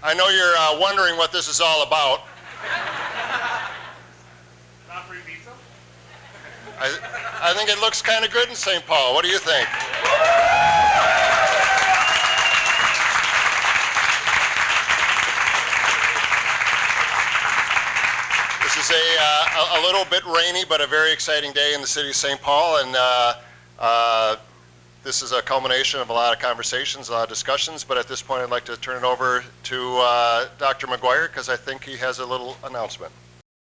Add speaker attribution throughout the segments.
Speaker 1: I know you're wondering what this is all about.
Speaker 2: Not free pizza?
Speaker 1: I think it looks kind of good in St. Paul. What do you think? This is a little bit rainy, but a very exciting day in the city of St. Paul, and this is a culmination of a lot of conversations, a lot of discussions, but at this point I'd like to turn it over to Dr. McGuire, because I think he has a little announcement.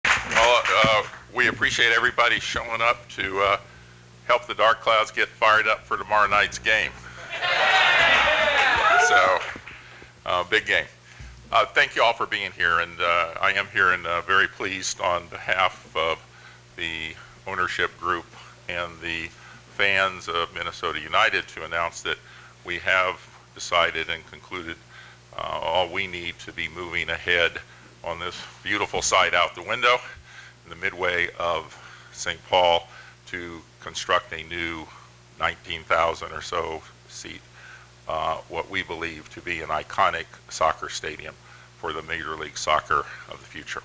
Speaker 3: Well, we appreciate everybody showing up to help the Dark Clouds get fired up for tomorrow night's game. So, big game. Thank you all for being here, and I am here and very pleased on behalf of the ownership group and the fans of Minnesota United to announce that we have decided and concluded all we need to be moving ahead on this beautiful site out the window in the Midway of St. Paul to construct a new 19,000 or so seat, what we believe to be an iconic soccer stadium for the Major League Soccer of the future.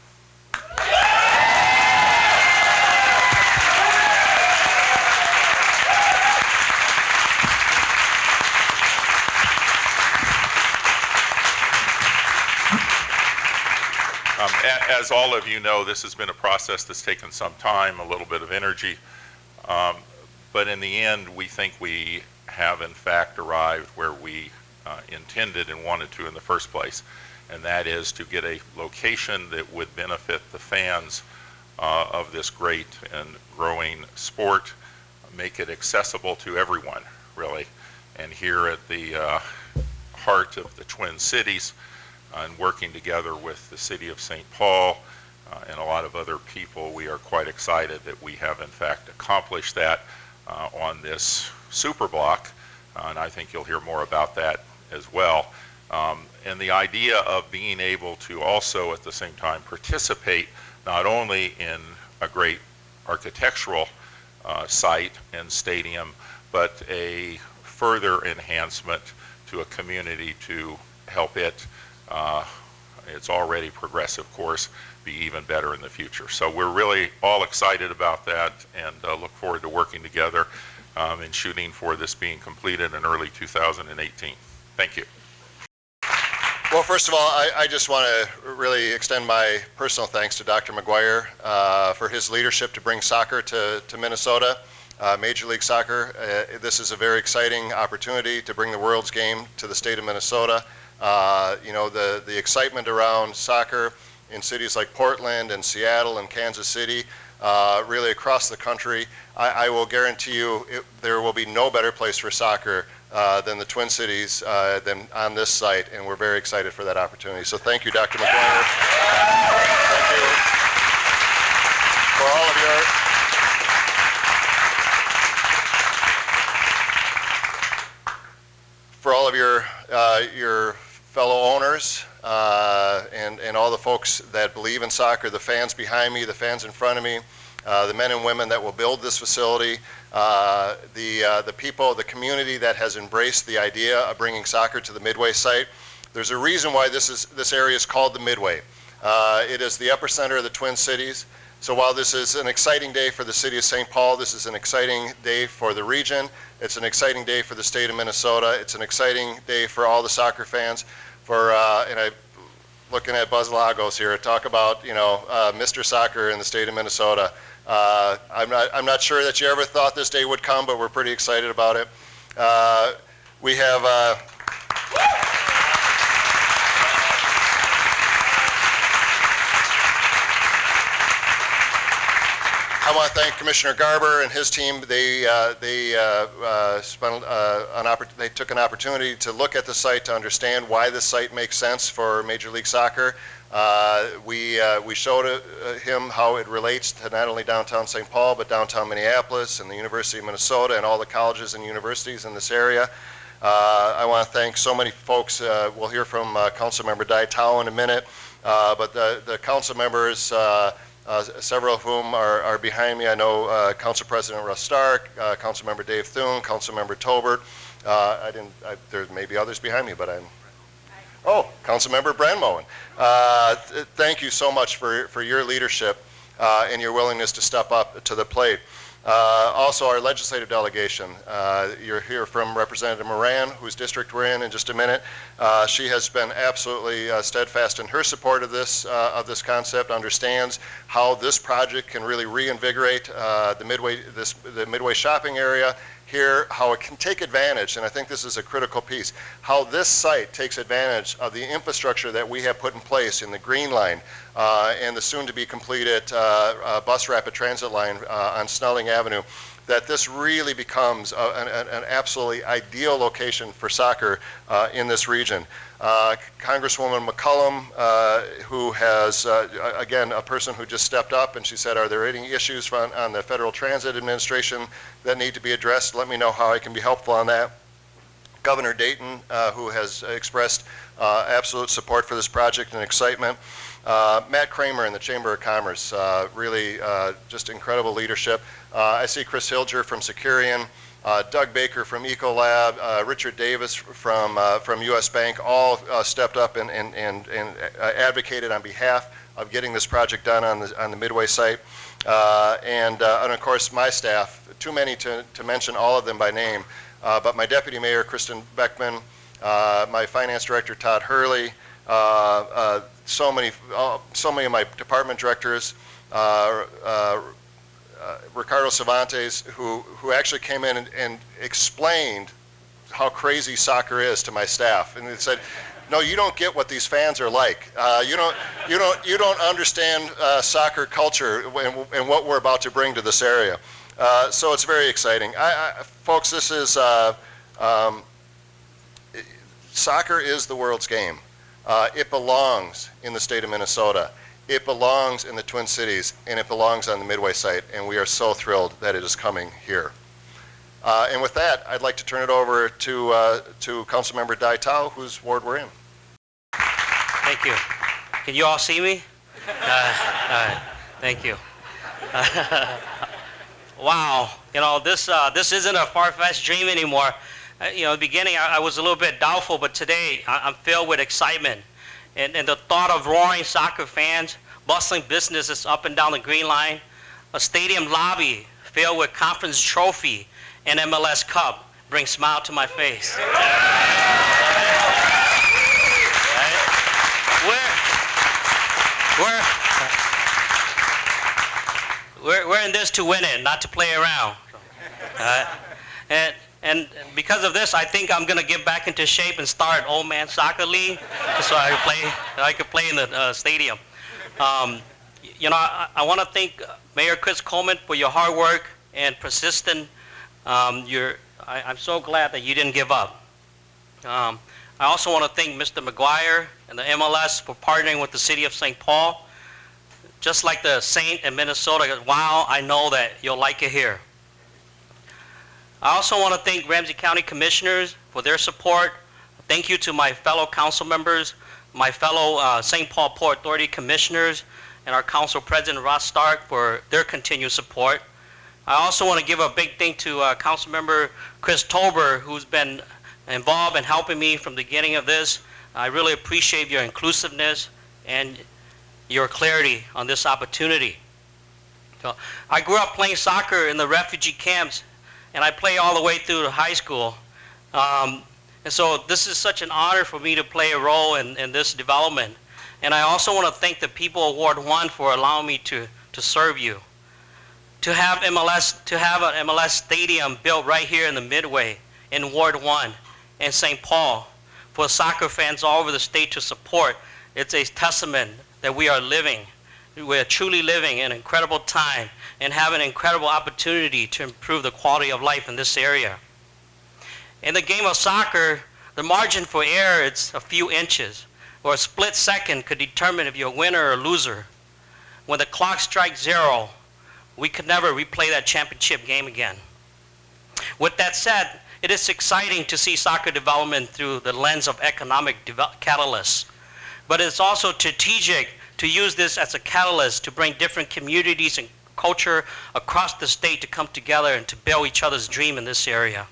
Speaker 3: As all of you know, this has been a process that's taken some time, a little bit of energy, but in the end, we think we have in fact arrived where we intended and wanted to in the first place, and that is to get a location that would benefit the fans of this great and growing sport, make it accessible to everyone, really. And here at the heart of the Twin Cities, and working together with the city of St. Paul and a lot of other people, we are quite excited that we have in fact accomplished that on this super block, and I think you'll hear more about that as well. And the idea of being able to also at the same time participate not only in a great architectural site and stadium, but a further enhancement to a community to help it, it's already progressive course, be even better in the future. So we're really all excited about that and look forward to working together and shooting for this being completed in early 2018. Thank you.
Speaker 1: Well, first of all, I just want to really extend my personal thanks to Dr. McGuire for his leadership to bring soccer to Minnesota, Major League Soccer. This is a very exciting opportunity to bring the world's game to the state of Minnesota. You know, the excitement around soccer in cities like Portland and Seattle and Kansas City, really across the country, I will guarantee you there will be no better place for soccer than the Twin Cities, than on this site, and we're very excited for that opportunity. So thank you, Dr. McGuire. Thank you for all of your fellow owners and all the folks that believe in soccer, the fans behind me, the fans in front of me, the men and women that will build this facility, the people, the community that has embraced the idea of bringing soccer to the Midway site. There's a reason why this area is called the Midway. It is the epicenter of the Twin Cities. So while this is an exciting day for the city of St. Paul, this is an exciting day for the region. It's an exciting day for the state of Minnesota. It's an exciting day for all the soccer fans. And I'm looking at Buzz Lagos here, talk about, you know, Mr. Soccer in the state of Minnesota. I'm not sure that you ever thought this day would come, but we're pretty excited about it. We have I want to thank Commissioner Garber and his team. They took an opportunity to look at the site to understand why this site makes sense for Major League Soccer. We showed him how it relates to not only downtown St. Paul, but downtown Minneapolis and the University of Minnesota and all the colleges and universities in this area. I want to thank so many folks. We'll hear from Councilmember Dietau in a minute, but the council members, several of whom are behind me. I know Council President Russ Stark, Councilmember Dave Thune, Councilmember Tolbert. There may be others behind me, but Oh, Councilmember Branmoen. Thank you so much for your leadership and your willingness to step up to the plate. Also, our legislative delegation. You're here from Representative Moran, whose district we're in just a minute. She has been absolutely steadfast in her support of this concept, understands how this project can really reinvigorate the Midway shopping area here, how it can take advantage, and I think this is a critical piece, how this site takes advantage of the infrastructure that we have put in place in the Green Line and the soon-to-be completed bus rapid transit line on Snelling Avenue, that this really becomes an absolutely ideal location for soccer in this region. Congresswoman McCullum, who has, again, a person who just stepped up and she said, are there any issues on the Federal Transit Administration that need to be addressed? Let me know how I can be helpful on that. Governor Dayton, who has expressed absolute support for this project and excitement. Matt Kramer in the Chamber of Commerce, really just incredible leadership. I see Chris Hilger from Securian, Doug Baker from Ecolab, Richard Davis from U.S. Bank, all stepped up and advocated on behalf of getting this project done on the Midway site. And of course my staff, too many to mention all of them by name, but my Deputy Mayor Kristen Beckman, my Finance Director Todd Hurley, so many of my department directors, Ricardo Cervantes, who actually came in and explained how crazy soccer is to my staff, and they said, "No, you don't get what these fans are like. You don't understand soccer culture and what we're about to bring to this area." So it's very exciting, folks. This is soccer is the world's game. It belongs in the state of Minnesota. It belongs in the Twin Cities, and it belongs on the Midway site, and we are so thrilled that it is coming here. And with that, I'd like to turn it over to Councilmember Daitau, whose ward we're in.
Speaker 2: Thank you. Can you all see me? Thank you. Wow, this isn't a far-fetched dream anymore. In the beginning, I was a little bit doubtful, but today I'm filled with excitement. And the thought of roaring soccer fans, bustling businesses up and down the Green Line, a stadium lobby filled with conference trophy and MLS Cup brings a smile to my face. We're in this to win it, not to play around. And because of this, I think I'm going to get back into shape and start an old man soccer league so I could play in the stadium. I want to thank Mayor Chris Coleman for your hard work and persistence. I'm so glad that you didn't give up. I also want to thank Mr. McGuire and the MLS for partnering with the city of St. Paul. Just like the Saint in Minnesota, wow, I know that you'll like it here. I also want to thank Ramsey County Commissioners for their support. Thank you to my fellow council members, my fellow St. Paul Port Authority Commissioners, and our Council President Ross Stark for their continued support. I also want to give a big thank to Councilmember Chris Tolber, who's been involved in helping me from the beginning of this. I really appreciate your inclusiveness and your clarity on this opportunity. So, I grew up playing soccer in the refugee camps, and I played all the way through high school. And so this is such an honor for me to play a role in this development. And I also want to thank the people of Ward 1 for allowing me to serve you. To have an MLS stadium built right here in the Midway in Ward 1 in St. Paul for soccer fans all over the state to support, it's a testament that we are truly living an incredible time and have an incredible opportunity to improve the quality of life in this area. In the game of soccer, the margin for error is a few inches, or a split second could determine if you're a winner or loser. When the clock strikes 0, we could never replay that championship game again. With that said, it is exciting to see soccer development through the lens of economic catalysts, but it's also strategic to use this as a catalyst to bring different communities and culture across the state to come together and to build each other's dream in this area.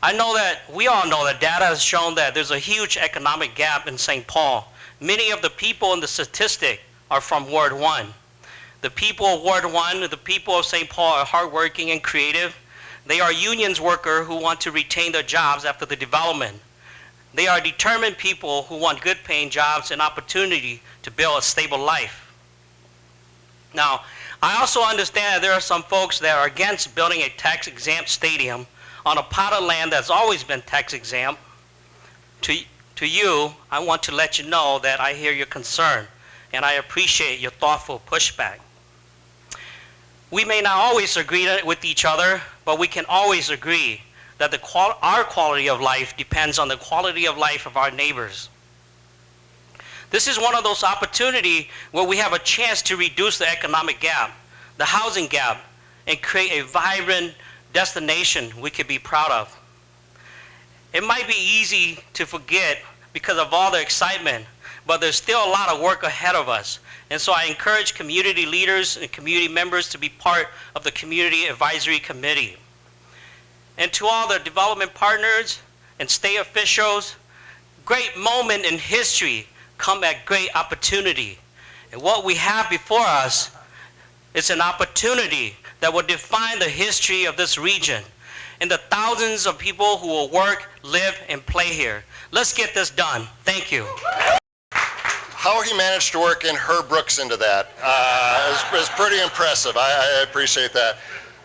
Speaker 2: I know that we all know that data has shown that there's a huge economic gap in St. Paul. Many of the people in the statistic are from Ward 1. The people of Ward 1, the people of St. Paul are hardworking and creative. They are unions workers who want to retain their jobs after the development. They are determined people who want good paying jobs and opportunity to build a stable life. Now, I also understand that there are some folks that are against building a tax-exempt stadium on a plot of land that's always been tax-exempt. To you, I want to let you know that I hear your concern, and I appreciate your thoughtful pushback. We may not always agree with each other, but we can always agree that our quality of life depends on the quality of life of our neighbors. This is one of those opportunities where we have a chance to reduce the economic gap, the housing gap, and create a vibrant destination we could be proud of. It might be easy to forget because of all the excitement, but there's still a lot of work ahead of us. And so I encourage community leaders and community members to be part of the Community Advisory Committee. And to all the development partners and state officials, great moment in history come at great opportunity. And what we have before us is an opportunity that will define the history of this region and the thousands of people who will work, live, and play here. Let's get this done. Thank you.
Speaker 1: How he managed to work in Herb Brooks into that is pretty impressive. I appreciate that.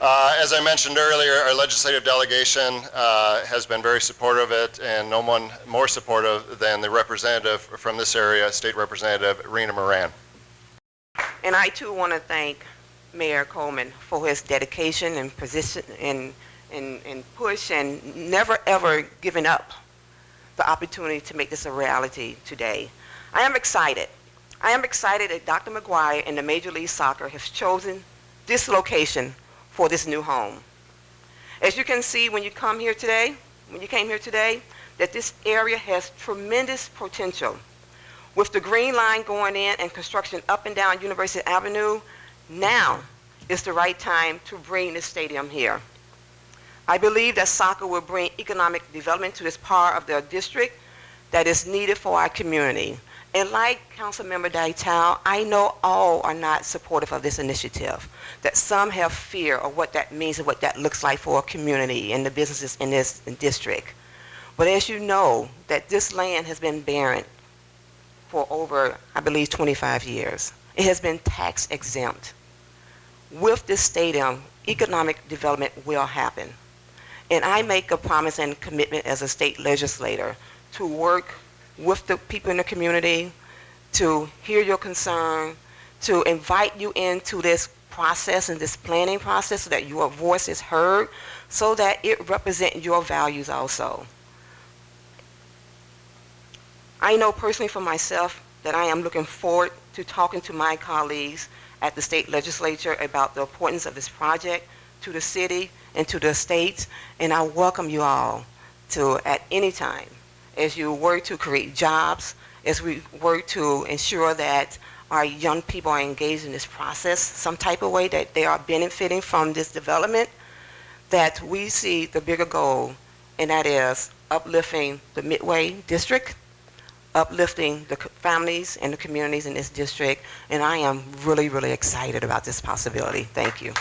Speaker 1: As I mentioned earlier, our legislative delegation has been very supportive of it, and no one more supportive than the representative from this area, State Representative Rena Moran.
Speaker 4: And I too want to thank Mayor Coleman for his dedication and position and push and never ever giving up the opportunity to make this a reality today. I am excited. I am excited that Dr. McGuire and the Major League Soccer have chosen this location for this new home. As you can see when you came here today, that this area has tremendous potential. With the green line going in and construction up and down University Avenue, now is the right time to bring this stadium here. I believe that soccer will bring economic development to this part of the district that is needed for our community. And like Councilmember Deitel, I know all are not supportive of this initiative, that some have fear of what that means and what that looks like for a community and the businesses in this district. But as you know, that this land has been barren for over, I believe, 25 years. It has been tax exempt. With this stadium, economic development will happen. And I make a promise and commitment as a state legislator to work with the people in the community, to hear your concern, to invite you into this process and this planning process so that your voice is heard, so that it represents your values also. I know personally for myself that I am looking forward to talking to my colleagues at the state legislature about the importance of this project to the city and to the state, and I welcome you all to, at any time, as you work to create jobs, as we work to ensure that our young people are engaged in this process some type of way, that they are benefiting from this development, that we see the bigger goal, and that is uplifting the Midway district, uplifting the families and the communities in this district, and I am really, really excited about this possibility. Thank you.